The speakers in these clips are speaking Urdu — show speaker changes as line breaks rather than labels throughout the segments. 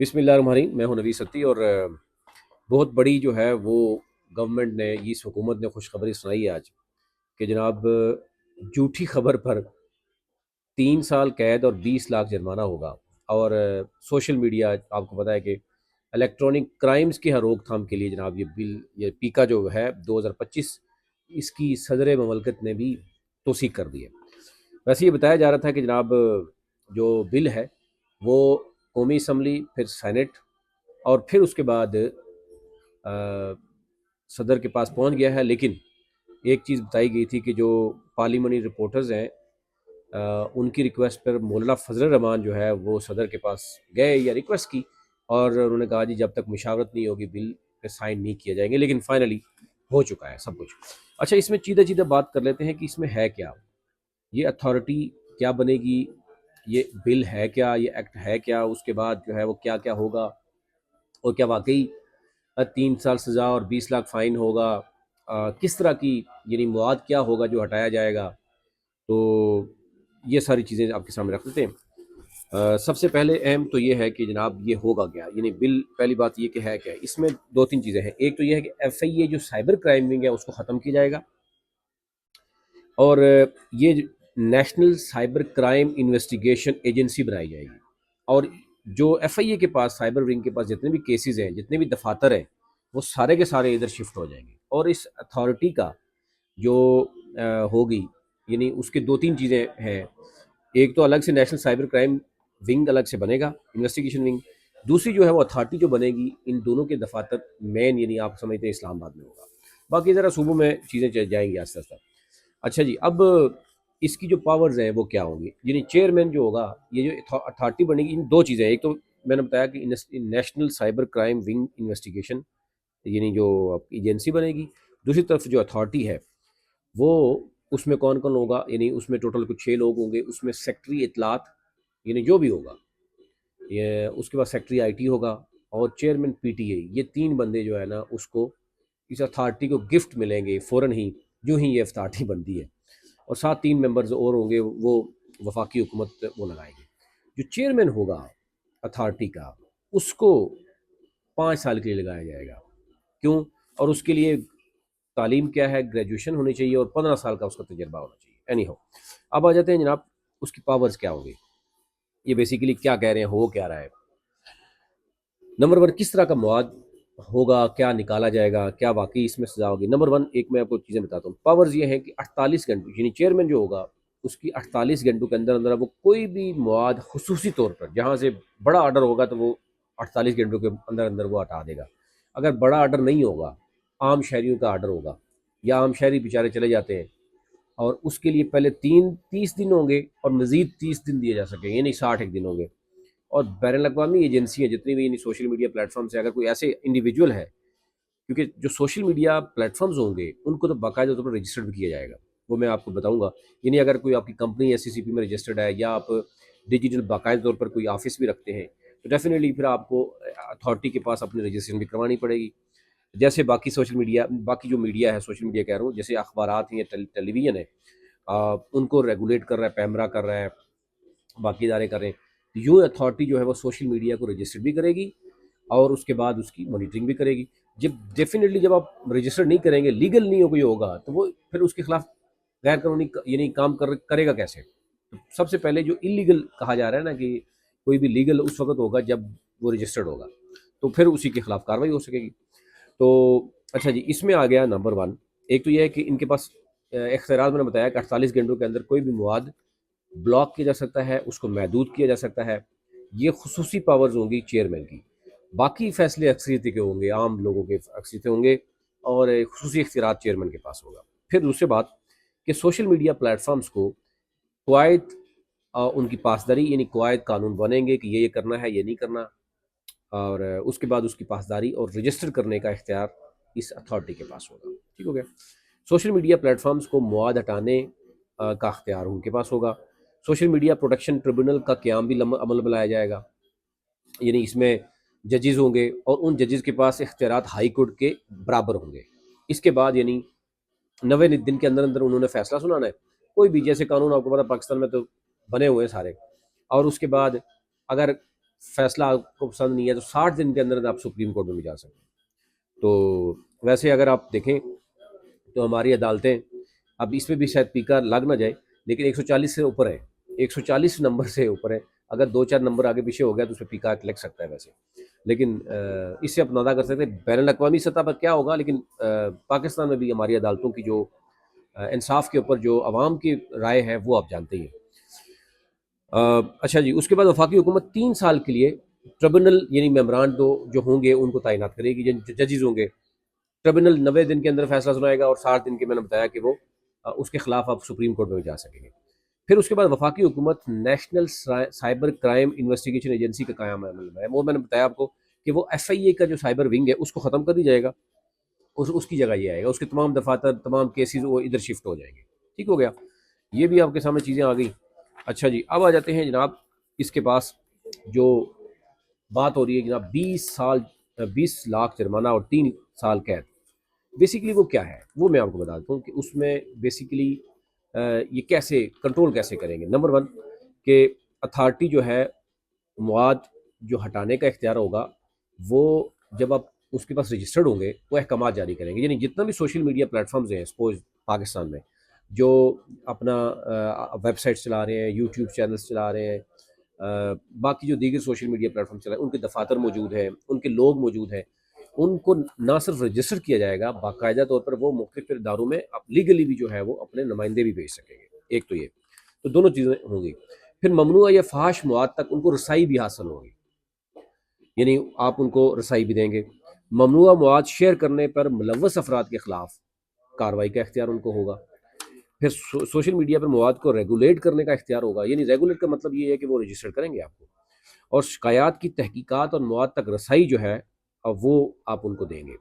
بسم اللہ الرحمن الرحیم۔ میں ہوں نوی ستی اور بہت بڑی جو ہے وہ گورنمنٹ نے اس حکومت نے خوشخبری سنائی ہے آج کہ جناب جھوٹی خبر پر 3 سال قید اور 20 لاکھ جرمانہ ہوگا۔ اور سوشل میڈیا آپ کو پتہ ہے کہ الیکٹرانک کرائمز کی روک تھام کے لیے جناب یہ بل یہ پیکا جو ہے 2025 اس کی صدر مملکت نے بھی توثیق کر دی ہے۔ ویسے یہ بتایا جا رہا تھا کہ جناب جو بل ہے وہ قومی اسمبلی پھر سینٹ اور پھر اس کے بعد صدر کے پاس پہنچ گیا ہے، لیکن ایک چیز بتائی گئی تھی کہ جو پارلیمنی رپورٹرز ہیں ان کی ریکویسٹ پر مولانا فضل الرحمان جو ہے وہ صدر کے پاس گئے یا ریکویسٹ کی، اور انہوں نے کہا جی جب تک مشاورت نہیں ہوگی بل پہ سائن نہیں کیے جائیں گے، لیکن فائنلی ہو چکا ہے سب کچھ۔ اچھا، اس میں چیدہ بات کر لیتے ہیں کہ اس میں ہے کیا، یہ اتھارٹی کیا بنے گی، یہ بل ہے کیا، یہ ایکٹ ہے کیا، اس کے بعد جو ہے وہ کیا کیا ہوگا، اور کیا واقعی 3 سال سزا اور 20 لاکھ فائن ہوگا، کس طرح کی یعنی مواد کیا ہوگا جو ہٹایا جائے گا۔ تو یہ ساری چیزیں آپ کے سامنے رکھ دیتے ہیں۔ سب سے پہلے اہم تو یہ ہے کہ جناب یہ ہوگا کیا، یعنی بل پہلی بات یہ کہ ہے کیا، اس میں 2 3 چیزیں ہیں۔ ایک تو یہ ہے کہ ایف آئی اے جو سائبر کرائم ونگ ہے اس کو ختم کیا جائے گا، اور یہ national cyber crime investigation agency بنائی جائے گی، اور جو ایف آئی اے کے پاس سائبر ونگ کے پاس جتنے بھی کیسز ہیں، جتنے بھی دفاتر ہیں، وہ سارے کے سارے ادھر شفٹ ہو جائیں گے۔ اور اس اتھارٹی کا جو ہوگی، یعنی اس کے 2 3 چیزیں ہیں۔ ایک تو الگ سے نیشنل سائبر کرائم ونگ الگ سے بنے گا، انویسٹیگیشن ونگ۔ دوسری جو ہے وہ اتھارٹی جو بنے گی، ان دونوں کے دفاتر مین یعنی آپ سمجھتے ہیں اسلام آباد میں ہوگا، باقی ذرا صوبوں میں چیزیں چل جائیں گی آہستہ آہستہ۔ اچھا جی، اب اس کی جو پاورز ہیں وہ کیا ہوں گی، یعنی چیئرمین جو ہوگا، یہ جو اتھارٹی بنے گی، ان 2 چیزیں، ایک تو میں نے بتایا کہ national cyber crime wing investigation یعنی جو ایجنسی بنے گی، دوسری طرف جو اتھارٹی ہے وہ اس میں کون کون ہوگا، یعنی اس میں ٹوٹل کچھ 6 لوگ ہوں گے، اس میں سیکٹری اطلاعات یعنی جو بھی ہوگا، یہ اس کے بعد سیکٹری آئی ٹی ہوگا، اور چیئرمین پی ٹی اے، یہ 3 بندے جو ہے نا اس کو اس اتھارٹی کو گفٹ ملیں گے فوراً ہی جو ہی یہ اتھارٹی بنتی ہے، اور ساتھ 3 ممبرز اور ہوں گے، وہ وفاقی حکومت وہ لگائے گی۔ جو چیئرمین ہوگا اتھارٹی کا، اس کو 5 سال کے لیے لگایا جائے گا۔ کیوں؟ اور اس کے لیے تعلیم کیا ہے، گریجویشن ہونی چاہیے، اور 15 سال کا اس کا تجربہ ہونا چاہیے۔ اینی ہو، اب آ جاتے ہیں جناب اس کی پاورز کیا ہوں گی، یہ بیسیکلی کیا کہہ رہے ہیں، ہو کیا رہا ہے۔ نمبر 1، کس طرح کا مواد ہوگا، کیا نکالا جائے گا، کیا واقعی اس میں سزا ہوگی۔ نمبر 1، ایک میں آپ کو چیزیں بتاتا ہوں۔ پاورز یہ ہیں کہ 48 گھنٹے، یعنی چیئرمین جو ہوگا اس کی 48 گھنٹوں کے اندر اندر وہ کوئی بھی مواد خصوصی طور پر جہاں سے بڑا آرڈر ہوگا تو وہ 48 گھنٹوں کے اندر اندر وہ ہٹا دے گا۔ اگر بڑا آرڈر نہیں ہوگا، عام شہریوں کا آرڈر ہوگا، یا عام شہری بیچارے چلے جاتے ہیں، اور اس کے لیے پہلے 30 دن ہوں گے اور مزید 30 دن دیے جا سکیں، یعنی 60 ایک دن ہوں گے۔ اور بین الاقوامی ایجنسی ہیں جتنی بھی، یعنی سوشل میڈیا پلیٹ فارمس ہیں، اگر کوئی ایسے انڈیویجول ہے، کیونکہ جو سوشل میڈیا پلیٹ فارمز ہوں گے ان کو تو باقاعدہ طور پر رجسٹرڈ بھی کیا جائے گا، وہ میں آپ کو بتاؤں گا۔ یعنی اگر کوئی آپ کی کمپنی ایس سی سی پی میں رجسٹرڈ ہے، یا آپ ڈیجیٹل باقاعدہ طور پر کوئی آفس بھی رکھتے ہیں، تو ڈیفینیٹلی پھر آپ کو اتھارٹی کے پاس اپنی رجسٹریشن بھی کروانی پڑے گی۔ جیسے باقی سوشل میڈیا، باقی جو میڈیا ہے، سوشل میڈیا کہہ رہا ہوں، جیسے اخبارات ہیں یا ٹیلی ویژن ہے، ان کو ریگولیٹ کر رہا ہے، پیمرا کر رہا ہے، باقی ادارے کر رہے ہیں، یوں اتھارٹی جو ہے وہ سوشل میڈیا کو رجسٹر بھی کرے گی، اور اس کے بعد اس کی مانیٹرنگ بھی کرے گی۔ جب ڈیفینیٹلی جب آپ رجسٹر نہیں کریں گے، لیگل نہیں کوئی ہوگا، تو وہ پھر اس کے خلاف غیر قانونی یعنی کام کرے گا کیسے۔ تو سب سے پہلے جو انلیگل کہا جا رہا ہے نا، کہ کوئی بھی لیگل اس وقت ہوگا جب وہ رجسٹرڈ ہوگا، تو پھر اسی کے خلاف کاروائی ہو سکے گی۔ تو اچھا جی، اس میں آ گیا نمبر 1، ایک تو یہ ہے کہ ان کے پاس اختیارات میں نے بتایا کہ 48 گھنٹوں کے اندر کوئی بھی مواد بلاک کیا جا سکتا ہے، اس کو محدود کیا جا سکتا ہے۔ یہ خصوصی پاورز ہوں گی چیئرمین کی، باقی فیصلے اکثریتی کے ہوں گے، عام لوگوں کے اکثریت ہوں گے، اور خصوصی اختیارات چیئرمین کے پاس ہوگا۔ پھر دوسری بات کہ سوشل میڈیا پلیٹ فارمز کو قواعد ان کی پاسداری، یعنی قواعد قانون بنیں گے کہ یہ کرنا ہے، یہ نہیں کرنا، اور اس کے بعد اس کی پاسداری اور رجسٹر کرنے کا اختیار اس اتھارٹی کے پاس ہوگا۔ ٹھیک ہو گیا۔ سوشل میڈیا پلیٹ فارمز کو مواد ہٹانے کا اختیار ان کے پاس ہوگا۔ سوشل میڈیا پروٹیکشن ٹریبونل کا قیام بھی عمل میں لایا جائے گا، یعنی اس میں ججز ہوں گے، اور ان ججز کے پاس اختیارات ہائی کورٹ کے برابر ہوں گے۔ اس کے بعد یعنی 90 دن کے اندر اندر انہوں نے فیصلہ سنانا ہے، کوئی بھی، جیسے قانون آپ کو پتا پاکستان میں تو بنے ہوئے ہیں سارے، اور اس کے بعد اگر فیصلہ آپ کو پسند نہیں ہے تو 60 دن کے اندر آپ سپریم کورٹ میں بھی جا سکتے ہیں۔ تو ویسے اگر آپ دیکھیں تو ہماری عدالتیں اب اس میں بھی شاید پیکا لگ نہ جائے، لیکن 140 سے اوپر ہے، 140 نمبر سے اوپر ہے۔ اگر 2-4 نمبر آگے پیچھے ہو گیا تو اس پہ پیکا لگ سکتا ہے ویسے، لیکن اس سے آپ اندازہ کر سکتے ہیں بین الاقوامی سطح پر کیا ہوگا۔ لیکن پاکستان میں بھی ہماری عدالتوں کی جو انصاف کے اوپر جو عوام کی رائے ہے وہ آپ جانتے ہی ہیں۔ اچھا جی، اس کے بعد وفاقی حکومت 3 سال کے لیے ٹریبونل یعنی ممبران جو ہوں گے ان کو تعینات کرے گی، جو ججز ہوں گے۔ ٹریبونل 90 دن کے اندر فیصلہ سنائے گا، اور 60 دن کے میں نے بتایا کہ وہ اس کے خلاف آپ سپریم کورٹ میں جا سکیں گے۔ پھر اس کے بعد وفاقی حکومت national cyber crime investigation agency کا قیام عمل میں ہے۔ وہ میں نے بتایا آپ کو کہ وہ ایف آئی اے کا جو سائبر ونگ ہے اس کو ختم کر دی جائے گا، اس کی جگہ یہ آئے گا، اس کے تمام دفاتر تمام کیسز وہ ادھر شفٹ ہو جائیں گے۔ ٹھیک ہو گیا، یہ بھی آپ کے سامنے چیزیں آ گئی۔ اچھا جی، اب آ جاتے ہیں جناب اس کے پاس جو بات ہو رہی ہے جناب 20 لاکھ جرمانہ اور 3 سال قید۔ بیسیکلی وہ کیا ہے وہ میں آپ کو بتا دیتا ہوں کہ اس میں بیسیکلی یہ کیسے کنٹرول کیسے کریں گے۔ نمبر 1 کہ اتھارٹی جو ہے مواد جو ہٹانے کا اختیار ہوگا وہ جب آپ اس کے پاس رجسٹرڈ ہوں گے وہ احکامات جاری کریں گے۔ یعنی جتنا بھی سوشل میڈیا پلیٹ فارمز ہیں سپوز پاکستان میں جو اپنا ویب سائٹس چلا رہے ہیں، یوٹیوب چینلز چلا رہے ہیں، باقی جو دیگر سوشل میڈیا پلیٹ فارم چلا رہے ہیں، ان کے دفاتر موجود ہیں، ان کے لوگ موجود ہیں، ان کو نہ صرف رجسٹر کیا جائے گا، باقاعدہ طور پر وہ مختلف اداروں میں لیگلی بھی جو ہے وہ اپنے نمائندے بھی بھیج سکیں گے۔ ایک تو یہ تو دونوں چیزیں ہوں گی۔ پھر ممنوع یا فحش مواد تک ان کو رسائی بھی حاصل ہوگی، یعنی آپ ان کو رسائی بھی دیں گے۔ ممنوع مواد شیئر کرنے پر ملوث افراد کے خلاف کارروائی کا اختیار ان کو ہوگا۔ پھر سوشل میڈیا پر مواد کو ریگولیٹ کرنے کا اختیار ہوگا، یعنی ریگولیٹ کا مطلب یہ ہے کہ وہ رجسٹر کریں گے آپ کو، اور شکایات کی تحقیقات اور مواد تک رسائی جو ہے وہ آپ ان کو دیں گے۔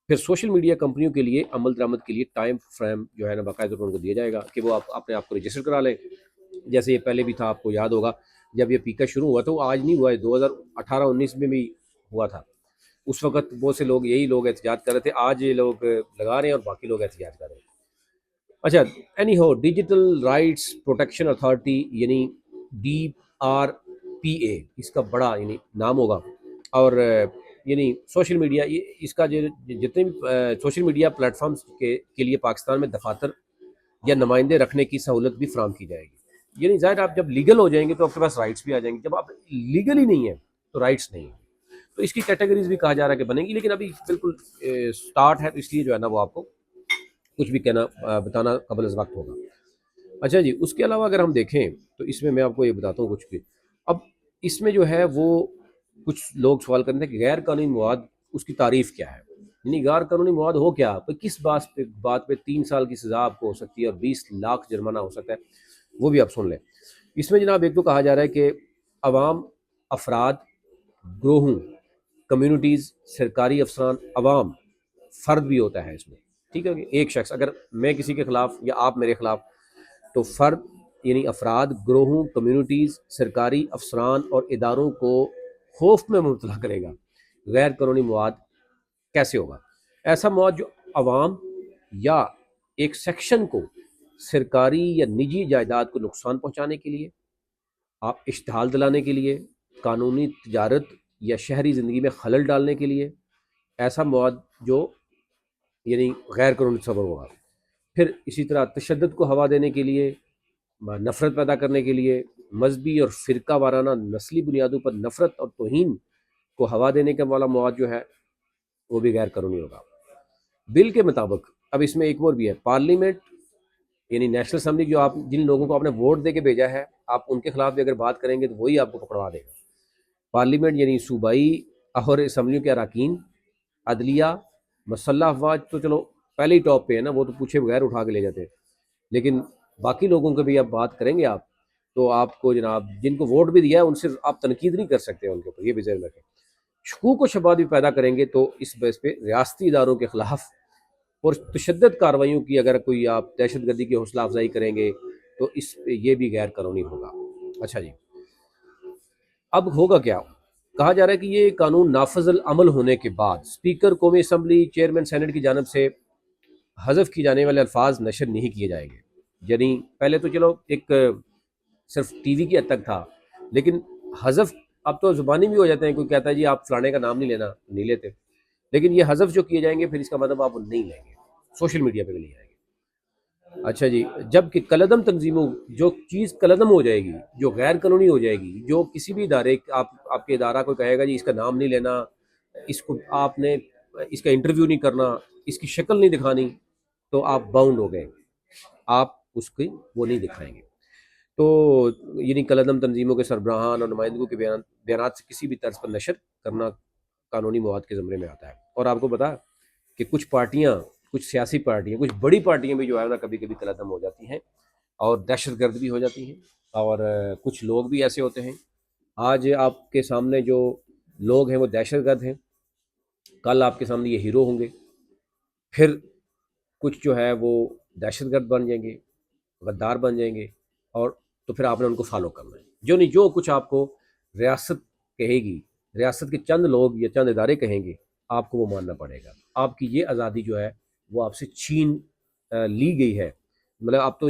پھر سوشل میڈیا کمپنیوں کے لیے عمل درآمد کے لیے ٹائم فریم جو ہے نا باقاعدہ ان کو دیا جائے گا کہ وہ آپ اپنے آپ کو رجسٹر کرا لیں۔ جیسے یہ پہلے بھی تھا، آپ کو یاد ہوگا جب یہ پیکا شروع ہوا تو آج نہیں ہوا ہے، 2018-19 میں بھی ہوا تھا۔ اس وقت بہت سے لوگ یہی لوگ احتجاج کر رہے تھے، آج یہ لوگ لگا رہے ہیں اور باقی لوگ احتجاج کر رہے ہیں۔ اچھا، اینی ہو ڈیجیٹل رائٹس پروٹیکشن اتھارٹی یعنی DRPA اس کا بڑا یعنی نام ہوگا، اور یعنی سوشل میڈیا اس کا جو جتنے بھی سوشل میڈیا پلیٹ فارمز کے لیے پاکستان میں دفاتر یا نمائندے رکھنے کی سہولت بھی فراہم کی جائے گی۔ یعنی ظاہر آپ جب لیگل ہو جائیں گے تو آپ کے پاس رائٹس بھی آ جائیں گے، جب آپ لیگل ہی نہیں ہیں تو رائٹس نہیں ہیں، تو اس کی کیٹیگریز بھی کہا جا رہا ہے کہ بنیں گی، لیکن ابھی بالکل سٹارٹ ہے تو اس لیے جو ہے نا وہ آپ کو کچھ بھی کہنا بتانا قبل از وقت ہوگا۔ اچھا جی، اس کے علاوہ اگر ہم دیکھیں تو اس میں آپ کو یہ بتاتا ہوں کچھ بھی۔ اب اس میں جو ہے وہ کچھ لوگ سوال کرتے ہیں کہ غیر قانونی مواد اس کی تعریف کیا ہے، یعنی غیر قانونی مواد ہو کیا، کس بات پہ 3 سال کی سزا آپ کو ہو سکتی ہے اور 20 لاکھ جرمانہ ہو سکتا ہے، وہ بھی آپ سن لیں۔ اس میں جناب ایک تو کہا جا رہا ہے کہ عوام، افراد، گروہوں، کمیونٹیز، سرکاری افسران، عوام، فرد بھی ہوتا ہے اس میں، ٹھیک ہے، ایک شخص اگر میں کسی کے خلاف یا آپ میرے خلاف، تو فرد یعنی افراد، گروہوں، کمیونٹیز، سرکاری افسران اور اداروں کو خوف میں مبتلا کرے گا۔ غیر قانونی مواد کیسے ہوگا؟ ایسا مواد جو عوام یا ایک سیکشن کو سرکاری یا نجی جائیداد کو نقصان پہنچانے کے لیے، آپ اشتعال دلانے کے لیے، قانونی تجارت یا شہری زندگی میں خلل ڈالنے کے لیے، ایسا مواد جو یعنی غیر قانونی تصور ہوگا۔ پھر اسی طرح تشدد کو ہوا دینے کے لیے، نفرت پیدا کرنے کے لیے، مذہبی اور فرقہ وارانہ نسلی بنیادوں پر نفرت اور توہین کو ہوا دینے کا والا مواد جو ہے وہ بھی غیر قانونی ہوگا۔ بل کے مطابق اب اس میں ایک اور بھی ہے، پارلیمنٹ یعنی نیشنل اسمبلی جو آپ جن لوگوں کو آپ نے ووٹ دے کے بھیجا ہے، آپ ان کے خلاف بھی اگر بات کریں گے تو وہی آپ کو پکڑوا دے گا۔ پارلیمنٹ یعنی صوبائی اور اسمبلیوں کے اراکین، عدلیہ، مسلح افواج تو چلو پہلے ہی ٹاپ پہ ہے نا، وہ تو پوچھے بغیر اٹھا کے لے جاتے ہیں، لیکن باقی لوگوں کو بھی آپ بات کریں گے آپ تو آپ کو جناب جن کو ووٹ بھی دیا ہے ان سے آپ تنقید نہیں کر سکتے ان کے اوپر، یہ بھی ذہن رکھیں۔ شکوک و شبہات بھی پیدا کریں گے تو اس بیس پہ ریاستی اداروں کے خلاف اور تشدد کارروائیوں کی اگر کوئی آپ دہشت گردی کی حوصلہ افزائی کریں گے تو اس پہ یہ بھی غیر قانونی ہوگا۔ اچھا جی، اب ہوگا کیا؟ کہا جا رہا ہے کہ یہ قانون نافذ العمل ہونے کے بعد اسپیکر قومی اسمبلی، چیئرمین سینٹ کی جانب سے حذف کی جانے والے الفاظ نشر نہیں کیے جائیں گے۔ یعنی پہلے تو چلو ایک صرف ٹی وی کی حد تک تھا، لیکن حذف اب تو زبانی بھی ہو جاتے ہیں، کوئی کہتا ہے جی آپ فلانے کا نام نہیں لینا، نہیں لیتے، لیکن یہ حذف جو کیے جائیں گے پھر اس کا مطلب آپ وہ نہیں لیں گے، سوشل میڈیا پہ بھی نہیں آئیں گے۔ اچھا جی، جب کہ کلعدم تنظیموں، جو چیز کلعدم ہو جائے گی، جو غیر قانونی ہو جائے گی، جو کسی بھی ادارے، آپ کے ادارہ کو کہے گا جی اس کا نام نہیں لینا، اس کو آپ نے اس کا انٹرویو نہیں کرنا، اس کی شکل نہیں دکھانی، تو آپ باؤنڈ ہو گئے، آپ اس کی وہ نہیں دکھائیں گے۔ تو یعنی کلعدم تنظیموں کے سربراہان اور نمائندگوں کے بیانات سے کسی بھی طرز پر نشر کرنا قانونی مواد کے زمرے میں آتا ہے۔ اور آپ کو بتا کہ کچھ پارٹیاں، کچھ سیاسی پارٹیاں، کچھ بڑی پارٹیاں بھی جو ہے نا کبھی کبھی قلعدم ہو جاتی ہیں اور دہشت گرد بھی ہو جاتی ہیں، اور کچھ لوگ بھی ایسے ہوتے ہیں، آج آپ کے سامنے جو لوگ ہیں وہ دہشت گرد ہیں، کل آپ کے سامنے یہ ہیرو ہوں گے، پھر کچھ جو ہے وہ دہشت گرد بن جائیں گے، غدار بن جائیں گے، اور تو پھر آپ نے ان کو فالو کرنا ہے، جو نہیں جو کچھ آپ کو ریاست کہے گی، ریاست کے چند لوگ یا چند ادارے کہیں گے، آپ کو وہ ماننا پڑے گا۔ آپ کی یہ آزادی جو ہے وہ آپ سے چھین لی گئی ہے، مطلب اب تو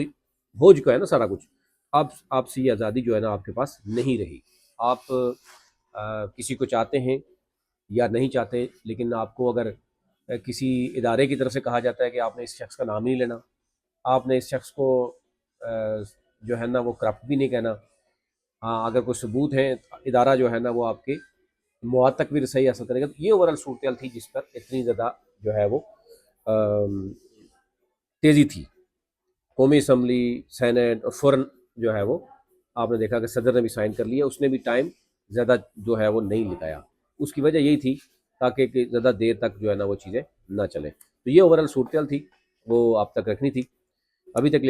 ہو چکا ہے نا سارا کچھ، اب آپ سے یہ آزادی جو ہے نا آپ کے پاس نہیں رہی۔ آپ کسی کو چاہتے ہیں یا نہیں چاہتے، لیکن آپ کو اگر کسی ادارے کی طرف سے کہا جاتا ہے کہ آپ نے اس شخص کا نام نہیں لینا، آپ نے اس شخص کو جو ہے نا وہ کرپٹ بھی نہیں کہنا، ہاں اگر کوئی ثبوت ہے ادارہ جو ہے نا وہ آپ کے مواد تک بھی رسائی حاصل کرے گا۔ تو یہ اوورال صورتحال تھی جس پر اتنی زیادہ جو ہے وہ تیزی تھی۔ قومی اسمبلی، سینٹ، اور فوراً جو ہے وہ آپ نے دیکھا کہ صدر نے بھی سائن کر لیا، اس نے بھی ٹائم زیادہ جو ہے وہ نہیں لگایا، اس کی وجہ یہی تھی تاکہ کہ زیادہ دیر تک جو ہے نا وہ چیزیں نہ چلیں۔ تو یہ اوورال صورتحال تھی، وہ آپ تک رکھنی تھی۔ ابھی تک